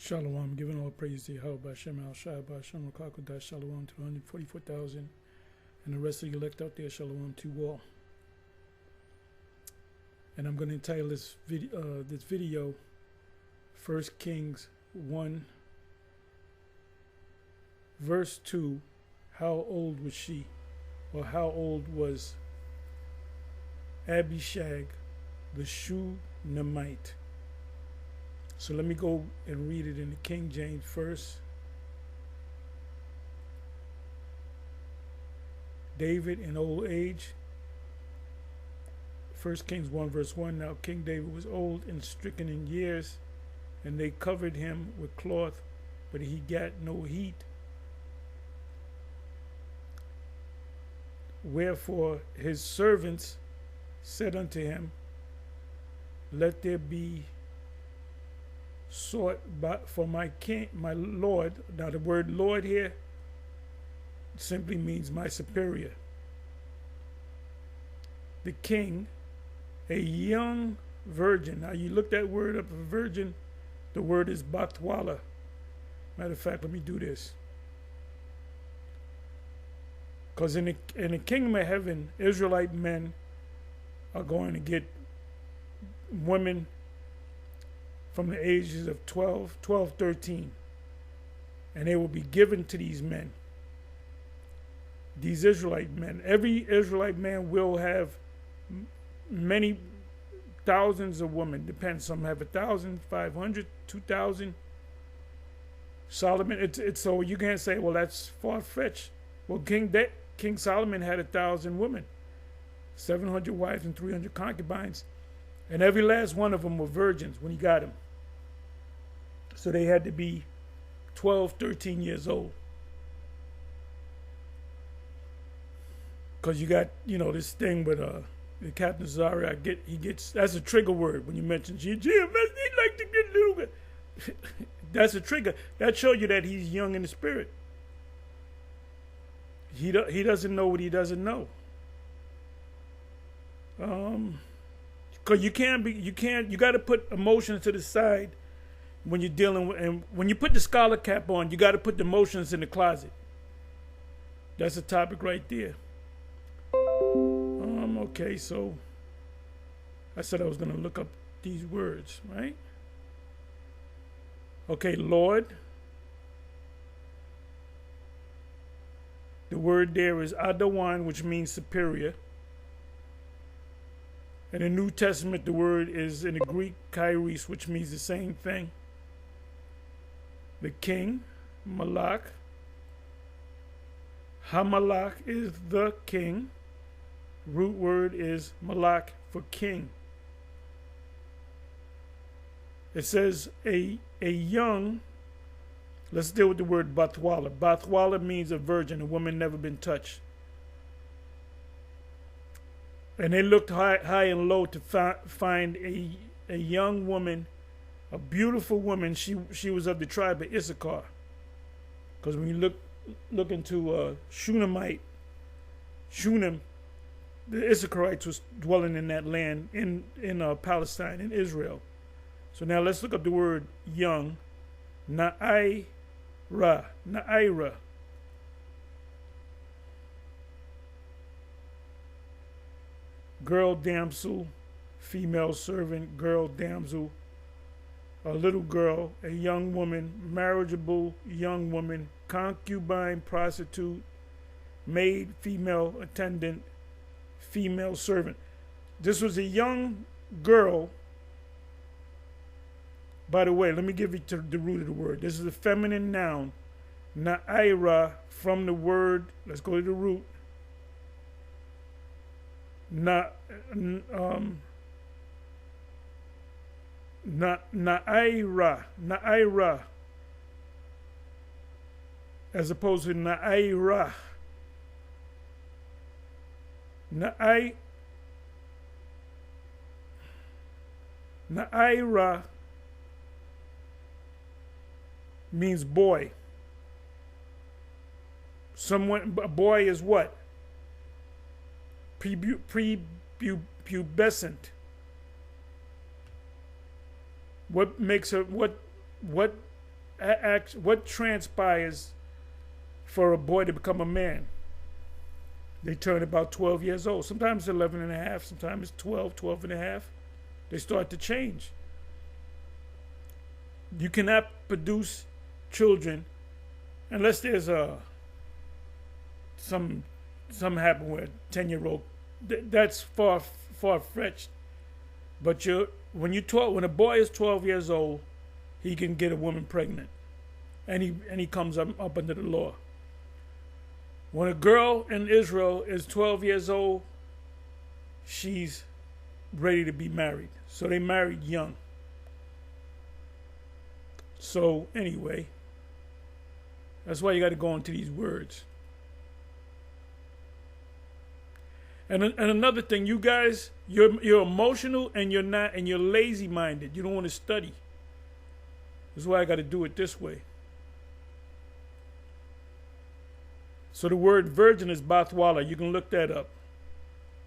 Shalom, giving all praise to Yahweh, Hashem, Al Shai, Hashem, Rakakodash, Shalom to the 144,000 and the rest of the elect out there, Shalom to all. And I'm going to entitle this video 1 Kings 1, verse 2, how old was she, or how old was Abishag the Shunammite? So let me go and read it in the King James first. David in old age. 1 Kings 1 verse 1. Now King David was old and stricken in years, and they covered him with cloth, but he got no heat. Wherefore his servants said unto him, let there be sought for my king, my lord. Now the word lord here simply means my superior. The king, a young virgin. Now you look that word up, a virgin, the word is batwala. Matter of fact, let me do this. Because in the kingdom of heaven, Israelite men are going to get women from the ages of 12, 13. And they will be given to these men. These Israelite men. Every Israelite man will have many thousands of women. Depends. Some have 1,000, 500, 2,000. Solomon, it's so you can't say, well, that's far-fetched. Well, King Solomon had 1,000 women, 700 wives and 300 concubines. And every last one of them were virgins when he got them. So they had to be 12, 13 years old. Because you got, this thing with the Captain Zari, he gets, that's a trigger word when you mention GM, he like to get little bit. That's a trigger. That shows you that he's young in the spirit. He doesn't know what he doesn't know. Because you got to put emotions to the side when you're dealing with, and when you put the scholar cap on, you got to put the emotions in the closet. That's a topic right there. Okay, so I said I was going to look up these words, right? Okay, Lord. The word there is Adawan, which means superior. In the New Testament, the word is in the Greek kairos, which means the same thing. The king, Malach. Hamalach is the king. Root word is Malach for king. It says a young, let's deal with the word Bathwala. Bathwala means a virgin, a woman never been touched. And they looked high and low to find a young woman, a beautiful woman. She was of the tribe of Issachar. Because when you look into Shunammite, Shunam, the Issacharites was dwelling in that land in Palestine, in Israel. So now let's look up the word young. Na'ira. Girl, damsel, female servant, girl, damsel, a little girl, a young woman, marriageable young woman, concubine, prostitute, maid, female attendant, female servant. This was a young girl. By the way, let me give you the root of the word. This is a feminine noun. Na'ira, from the word, let's go to the root. Na'ira, as opposed to Na'ira. Na'ira means boy. A boy is what? Prepubescent. What makes her, what what transpires for a boy to become a man? They turn about 12 years old. Sometimes it's 11 and a half. Sometimes it's 12, 12 and a half. They start to change. You cannot produce children unless there's something happen with a 10-year-old. That's far fetched. But when a boy is 12 years old, he can get a woman pregnant, and he comes up under the law. When a girl in Israel is 12 years old, she's ready to be married. So they married young. So anyway, that's why you got to go into these words. And another thing, you guys, you're emotional and you're lazy minded. You don't want to study. That's why I got to do it this way. So the word virgin is Bathwala. You can look that up.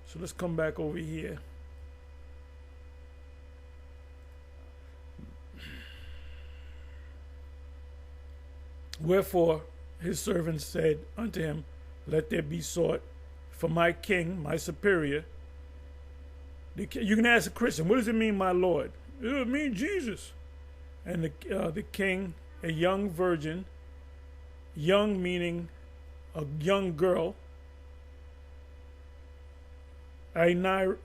So let's come back over here. Wherefore his servants said unto him, let there be sought for my king, my superior. You can ask a Christian, what does it mean, my Lord? It means Jesus. And the king, a young virgin, young meaning a young girl, Anira,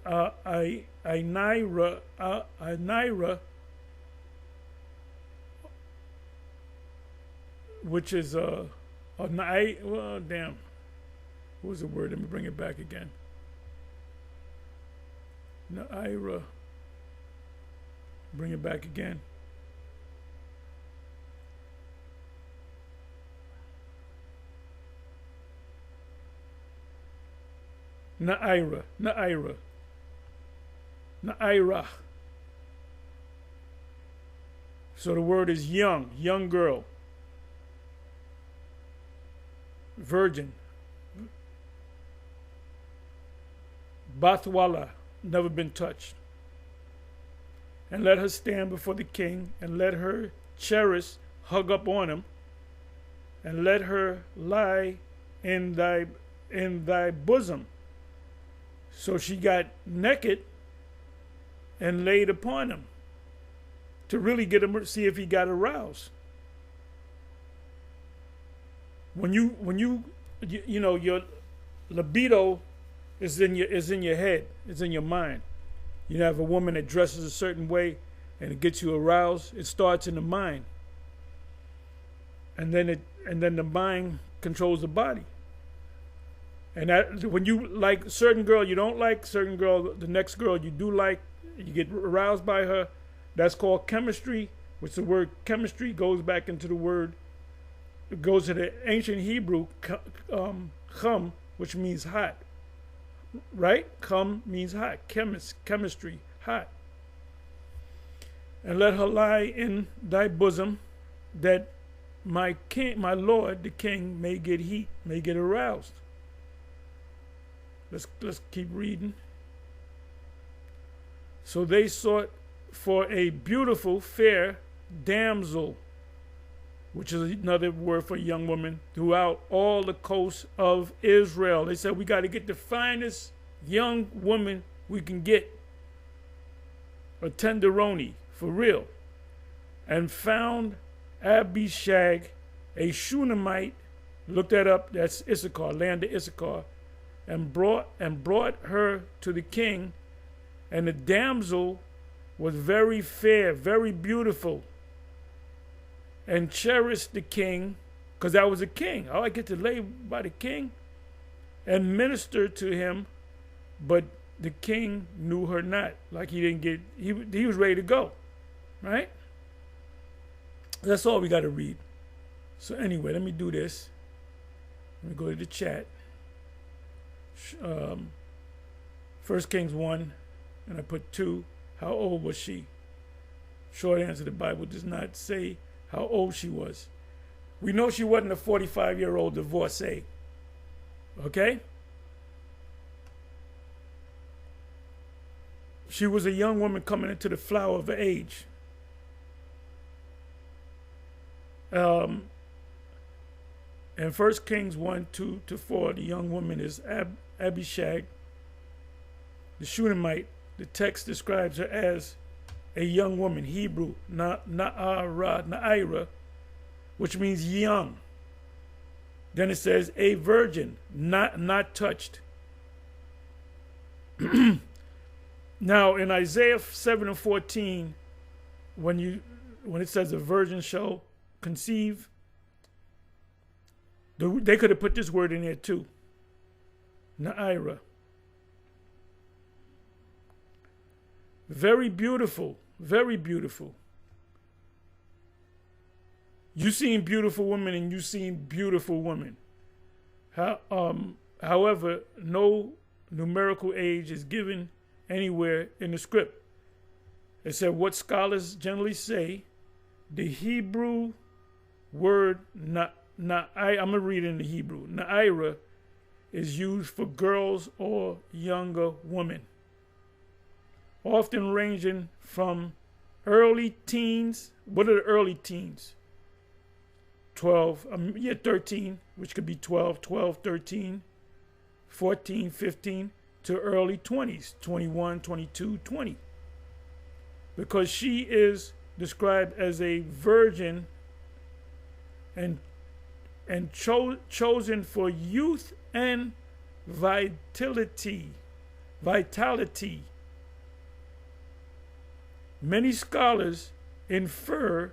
which is well, damn. What was the word? Let me bring it back again. Naira. Bring it back again. Naira. So the word is young girl. Virgin. Bathwala, never been touched. And let her stand before the king, and let her cherish, hug up on him, and let her lie in thy bosom. So she got naked and laid upon him to really get him, see if he got aroused. When you know, your libido is in your head, it's in your mind. You have a woman that dresses a certain way and it gets you aroused. It starts in the mind, and then the mind controls the body. And that, when you like a certain girl, you don't like certain girl, the next girl you do like, you get aroused by her. That's called chemistry, which the word chemistry goes back into the word. It goes to the ancient Hebrew, chum, which means hot. Right? Chum means hot. Chemistry, hot. And let her lie in thy bosom, that my king, my lord, the king, may get heat, may get aroused. Let's keep reading. So they sought for a beautiful, fair damsel, which is another word for young woman, throughout all the coast of Israel. They said, we got to get the finest young woman we can get, a tenderoni, for real. And found Abishag, a Shunammite, look that up, that's Issachar, land of Issachar, and brought her to the king. And the damsel was very fair, very beautiful, and cherished the king, because I was a king. Oh, I get to lay by the king and minister to him, but the king knew her not. Like he didn't get, he was ready to go, right? That's all we got to read. So anyway, let me do this. Let me go to the chat. 1 Kings 1, and I put 2. How old was she? Short answer, the Bible does not say how old she was. We know she wasn't a 45-year-old divorcee. Okay? She was a young woman coming into the flower of her age. Um, in 1 Kings 1, 2 to 4, the young woman is Abishag, the Shunammite. The text describes her as a young woman, Hebrew, Na'ira, which means young. Then it says a virgin, not touched. Now in Isaiah 7 and 14, when it says a virgin shall conceive, they could have put this word in there too. Na'ira. Very beautiful, very beautiful. You seen beautiful women and you seen beautiful women. However, no numerical age is given anywhere in the script. It said what scholars generally say, the Hebrew word I'm gonna read it in the Hebrew. Na'ira is used for girls or younger women, often ranging from early teens. What are the early teens? 13, which could be 12, 13, 14, 15, to early 20s, 21, 22, 20. Because she is described as a virgin and chosen for youth and vitality. Many scholars infer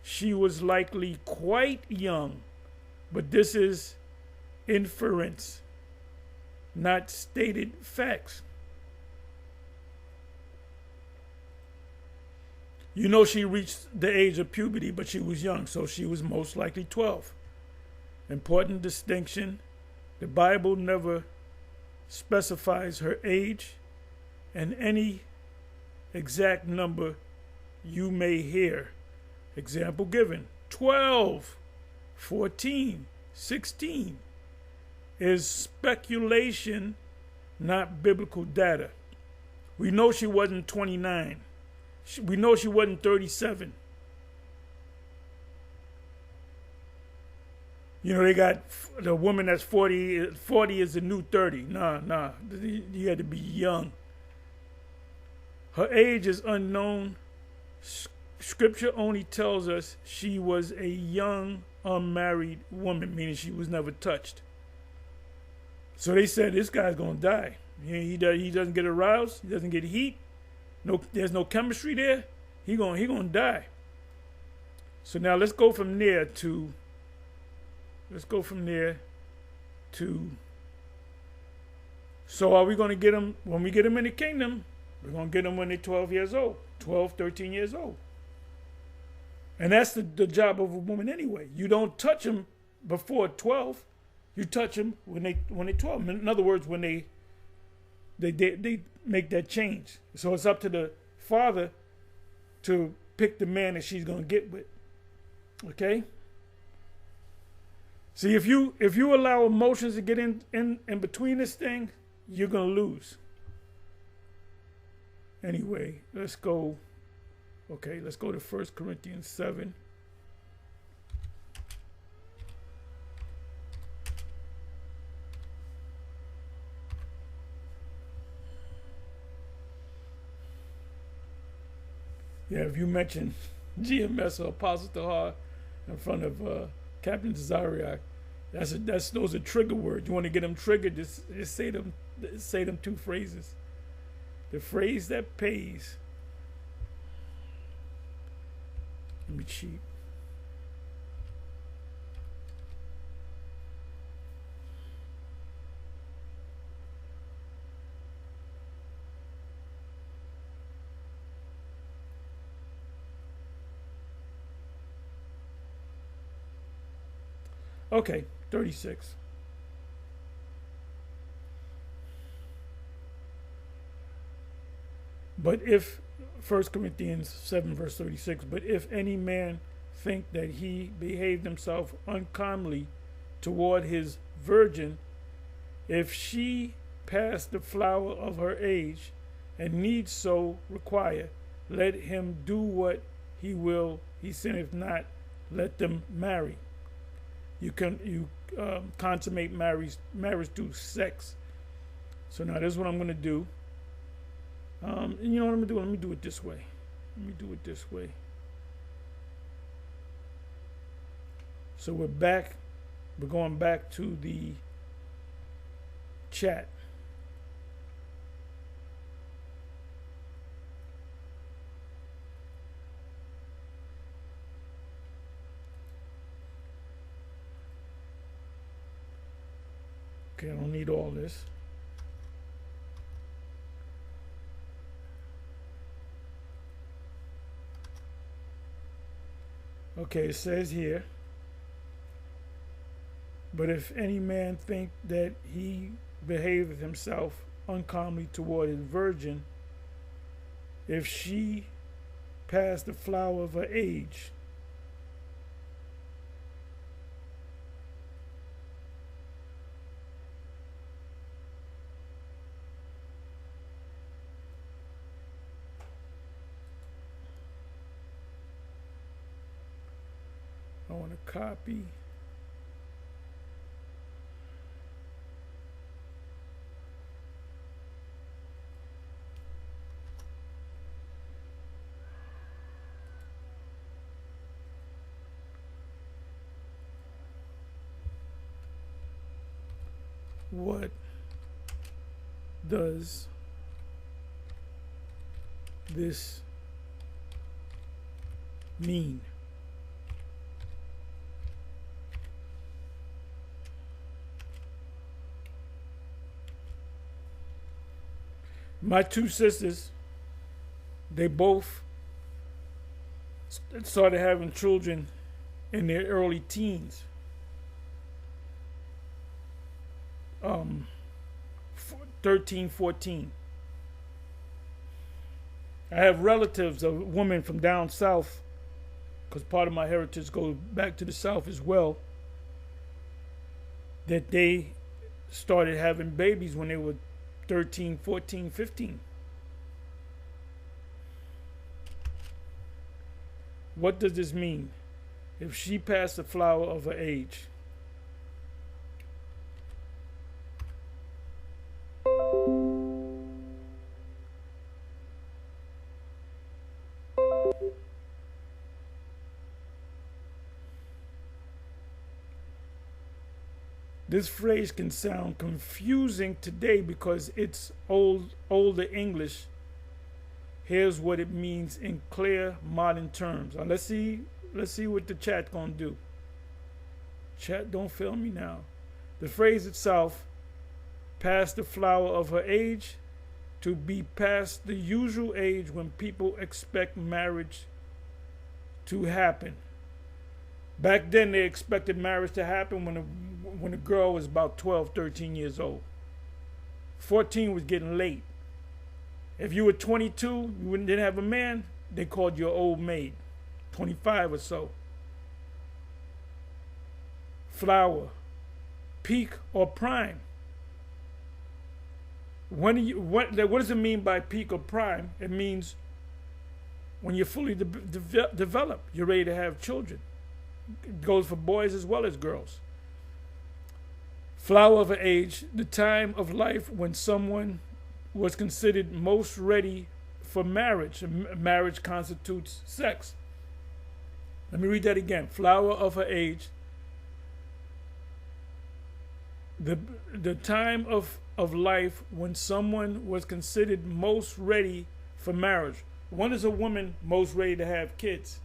she was likely quite young, but this is inference, not stated facts. You know she reached the age of puberty, but she was young, so she was most likely 12. Important distinction, the Bible never specifies her age, and any exact number you may hear. Example given, 12, 14, 16 is speculation, not biblical data. We know she wasn't 29. We know she wasn't 37. You know, they got the woman that's 40. 40 is the new 30. Nah. You had to be young. Her age is unknown. Scripture only tells us she was a young, unmarried woman, meaning she was never touched. So they said, this guy's going to die. He doesn't get aroused. He doesn't get heat. There's no chemistry there. He gonna die. So now let's go from there to. So are we going to get them when we get them in the kingdom? We're going to get them when they're 12 years old, 12, 13 years old. And that's the job of a woman anyway. You don't touch them before 12. You touch them when they're 12. In other words, when they make that change. So it's up to the father to pick the man that she's going to get with. Okay? See, if you allow emotions to get in between this thing, you're going to lose. Anyway, let's go. Okay, let's go to 1 Corinthians 7. Yeah, if you mention GMS or Apostle Tahar in front of Captain Zariak, those are trigger words. You want to get them triggered? Just say them two phrases. The phrase that pays. Let me cheat. Okay, 36. But if 1 Corinthians 7 verse 36, but if any man think that he behaved himself uncomely toward his virgin, if she pass the flower of her age, and needs so require, let him do what he will, he sinneth not, let them marry. You consummate marriage through sex. So now this is what I'm going to do. And you know what I'm going to do? Let me do it this way. So we're back. We're going back to the chat. Okay, I don't need all this. Okay, it says here, but if any man think that he behaveth himself uncomely toward his virgin, if she pass the flower of her age, I want to copy. What does this mean? My two sisters, they both started having children in their early teens. 13, 14. I have relatives, a woman from down south, because part of my heritage goes back to the south as well, that they started having babies when they were 13, 14, 15. What does this mean? If she passed the flower of her age. This phrase can sound confusing today because it's older English. Here's what it means in clear modern terms. Now let's see what the chat gonna do. Chat, don't fail me now. The phrase itself, past the flower of her age, to be past the usual age when people expect marriage to happen. Back then, they expected marriage to happen when a girl was about 12, 13 years old. 14 was getting late. If you were 22, you didn't have a man, they called you an old maid. 25 or so. Flower, peak or prime. What does it mean by peak or prime? It means when you're fully developed, you're ready to have children. It goes for boys as well as girls. Flower of age, the time of life when someone was considered most ready for marriage. Marriage constitutes sex. Let me read that again. Flower of her age, the time of life when someone was considered most ready for marriage. When is a woman most ready to have kids?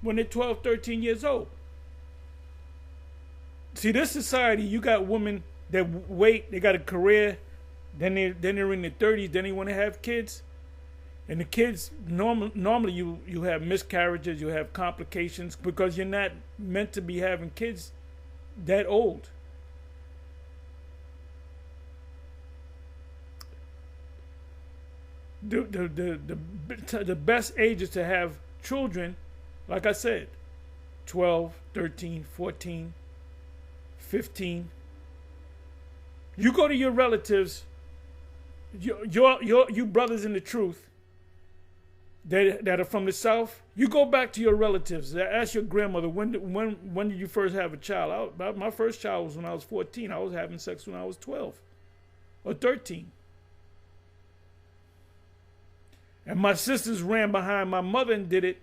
When they're 12, 13 years old. See, this society, you got women that wait, they got a career, then they're in their 30s, then they want to have kids. And the kids, normally you have miscarriages, you have complications because you're not meant to be having kids that old. The best ages to have children, like I said, 12, 13, 14, 15. You go to your relatives, you brothers in the truth, that are from the South, you go back to your relatives. Ask your grandmother, when did you first have a child? My first child was when I was 14. I was having sex when I was 12 or 13. And my sisters ran behind my mother and did it,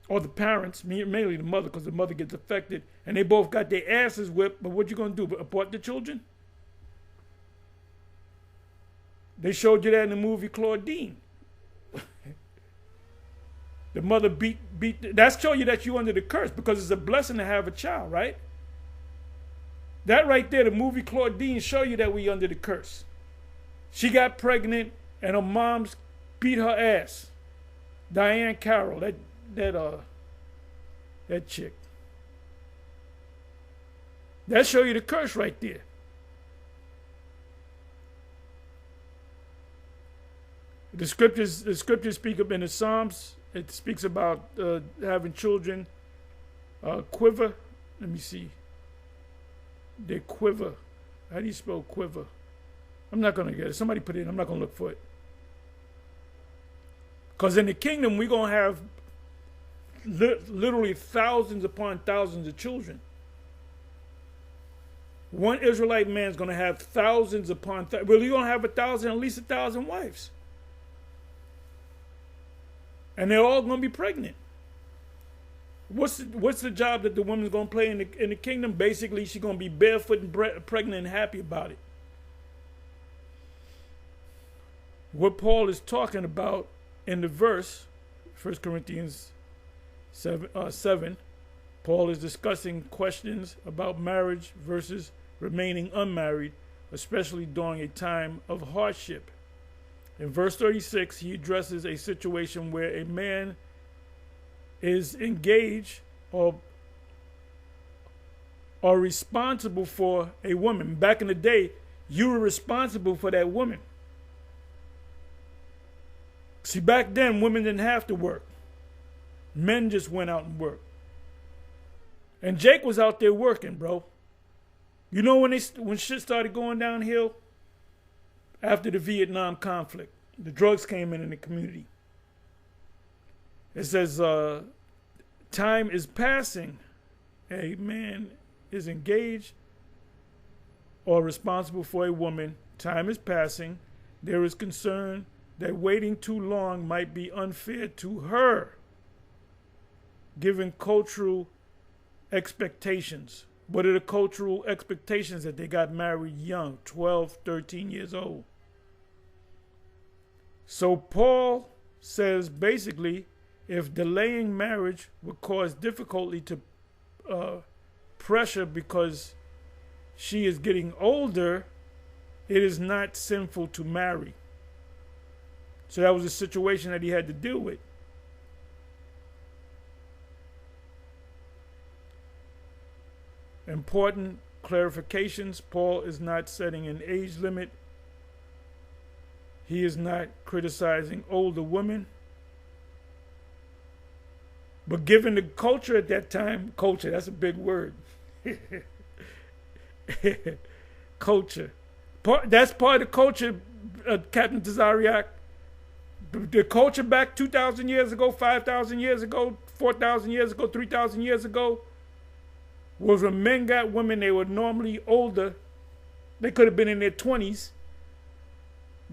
or the parents, mainly the mother, because the mother gets affected, and they both got their asses whipped. But what you gonna do? Abort the children? They showed you that in the movie Claudine. The mother beat. That's show you that you under the curse, because it's a blessing to have a child, right? That right there, the movie Claudine, show you that we under the curse. She got pregnant and her moms beat her ass. Diane Carroll, that chick. That show you the curse right there. The scriptures speak up in the Psalms. It speaks about having children quiver. Let me see. They quiver. How do you spell quiver? I'm not going to get it. Somebody put it in. I'm not going to look for it. Because in the kingdom, we're going to have literally thousands upon thousands of children. One Israelite man's going to have thousands upon thousands. Well, you're going to have 1,000, at least 1,000 wives. And they're all going to be pregnant. What's the job that the woman's going to play in the kingdom? Basically, she's going to be barefoot and pregnant and happy about it. What Paul is talking about in the verse, 1 Corinthians 7, Paul is discussing questions about marriage versus remaining unmarried, especially during a time of hardship. In verse 36, he addresses a situation where a man is engaged or responsible for a woman. Back in the day, you were responsible for that woman. See, back then, women didn't have to work. Men just went out and worked. And Jake was out there working, bro. You know when shit started going downhill? After the Vietnam conflict. The drugs came in the community. It says, time is passing. A man is engaged or responsible for a woman. Time is passing. There is concern that waiting too long might be unfair to her, given cultural expectations. What are the cultural expectations? That they got married young, 12, 13 years old. So Paul says basically, if delaying marriage would cause difficulty to pressure because she is getting older, it is not sinful to marry. So that was a situation that he had to deal with. Important clarifications. Paul is not setting an age limit. He is not criticizing older women. But given the culture at that time, culture, that's a big word. Culture. That's part of the culture, Captain Tazariak. The culture back 2,000 years ago, 5,000 years ago, 4,000 years ago, 3,000 years ago, was when men got women, they were normally older. They could have been in their 20s.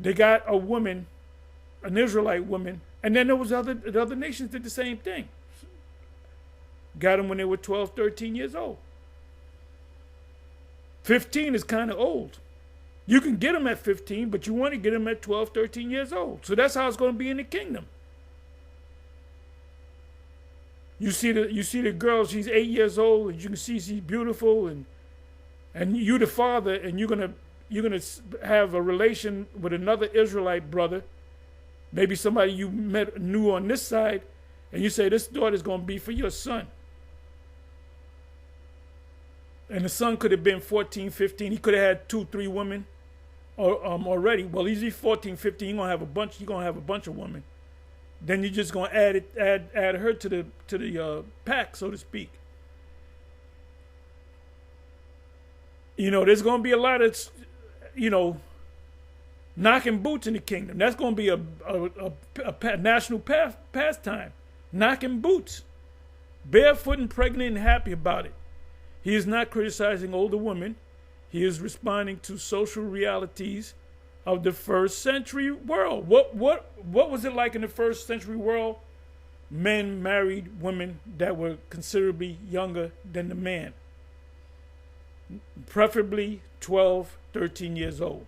They got a woman, an Israelite woman, and then there was other nations did the same thing. Got them when they were 12, 13 years old. 15 is kind of old. You can get them at 15, but you want to get them at 12, 13 years old. So that's how it's going to be in the kingdom. You see the girl, she's 8 years old, and you can see she's beautiful, and you the father, and you're gonna have a relation with another Israelite brother, maybe somebody you knew on this side, and you say this daughter's gonna be for your son. And the son could have been 14, 15. He could have had 2, 3 women already. Well, he's 14, 15. You're gonna have a bunch of women. Then you're just gonna add her to the pack, so to speak. You know, there's gonna be a lot of, knocking boots in the kingdom. That's going to be a national pastime. Knocking boots. Barefoot and pregnant and happy about it. He is not criticizing older women. He is responding to social realities of the first century world. What was it like in the first century world? Men married women that were considerably younger than the man. Preferably 12, 13 years old.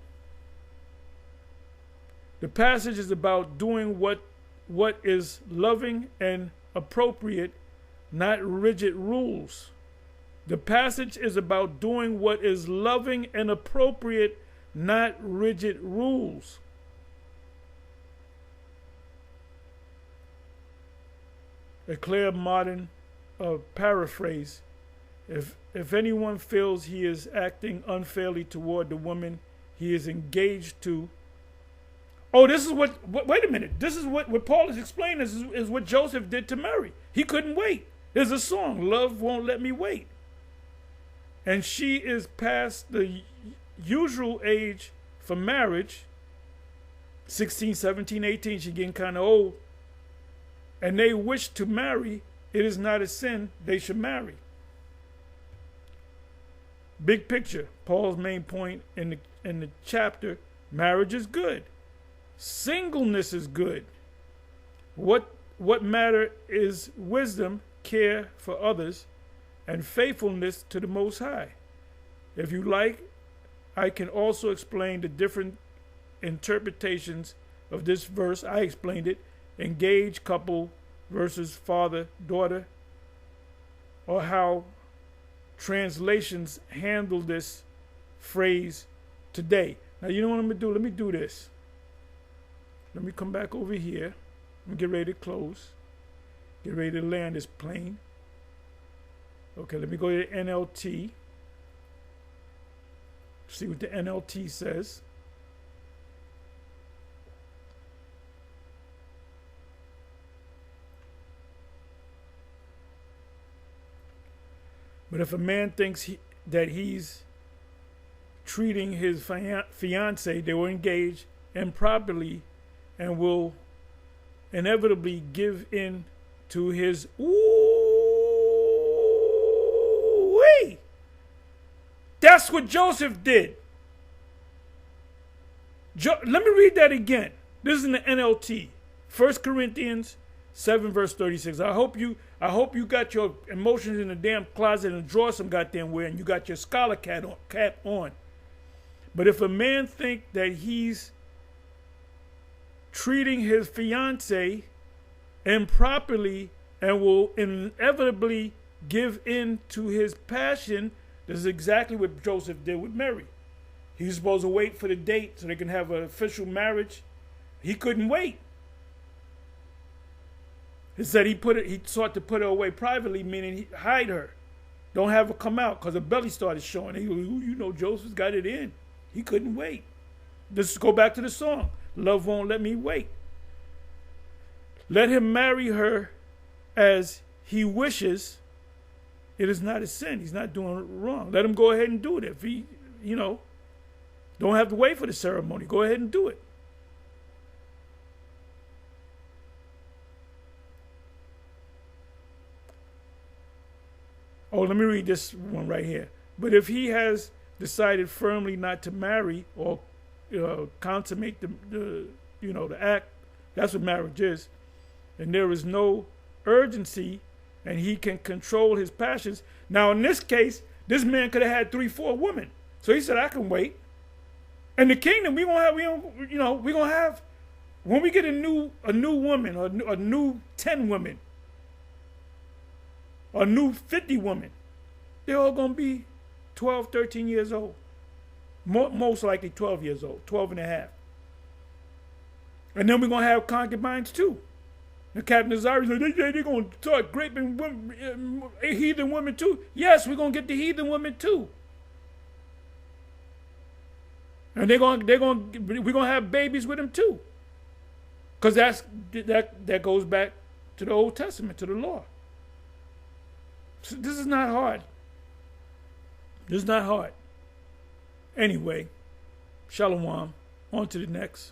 The passage is about doing what is loving and appropriate, not rigid rules. The passage is about doing what is loving and appropriate, not rigid rules. A clear modern paraphrase. If anyone feels he is acting unfairly toward the woman he is engaged to, this is wait a minute. This is what Paul is explaining is what Joseph did to Mary. He couldn't wait. There's a song, Love Won't Let Me Wait. And she is past the usual age for marriage, 16, 17, 18, she's getting kind of old. And they wish to marry, it is not a sin, they should marry. Big picture, Paul's main point in the chapter, marriage is good. Singleness is good. What matter is wisdom, care for others, and faithfulness to the Most High. If you like, I can also explain the different interpretations of this verse. I explained it. Engaged couple versus father, daughter, or how translations handle this phrase today. Now, you know what I'm going to do? Let me do this. Let me come back over here and get ready to close. Get ready to land this plane. Okay, let me go to the NLT. See what the NLT says. But if a man thinks that he's treating his fiancée, they were engaged, improperly, and will inevitably give in to his ooh-wee. That's what Joseph did. Let me read that again. This is in the NLT. 1 Corinthians 7 verse 36. I hope you got your emotions in the damn closet and drawer some goddamn where, and you got your scholar cap on. But if a man think that he's treating his fiancée improperly and will inevitably give in to his passion, this is exactly what Joseph did with Mary. He was supposed to wait for the date so they can have an official marriage. He couldn't wait. He said he sought to put her away privately, meaning he hide her. Don't have her come out because her belly started showing. Joseph's got it in. He couldn't wait. Let's go back to the song. Love won't let me wait. Let him marry her as he wishes. It is not a sin. He's not doing wrong. Let him go ahead and do it. If he, don't have to wait for the ceremony. Go ahead and do it. Oh, let me read this one right here. But if he has decided firmly not to marry or consummate the act, that's what marriage is, and there is no urgency, and he can control his passions. Now, in this case, this man could have had 3-4 women, so he said, "I can wait." In the kingdom, we're gonna have when we get a new woman or a new 10 women. A new 50 women, they're all going to be 12, 13 years old. Most likely 12 years old, 12 and a half. And then we're going to have concubines too. And Captain Azari said, they're going to start raping women, heathen women too. Yes, we're going to get the heathen women too. And we're going to have babies with them too. Because that goes back to the Old Testament, to the law. So this is not hard. This is not hard. Anyway, Shalom. On to the next.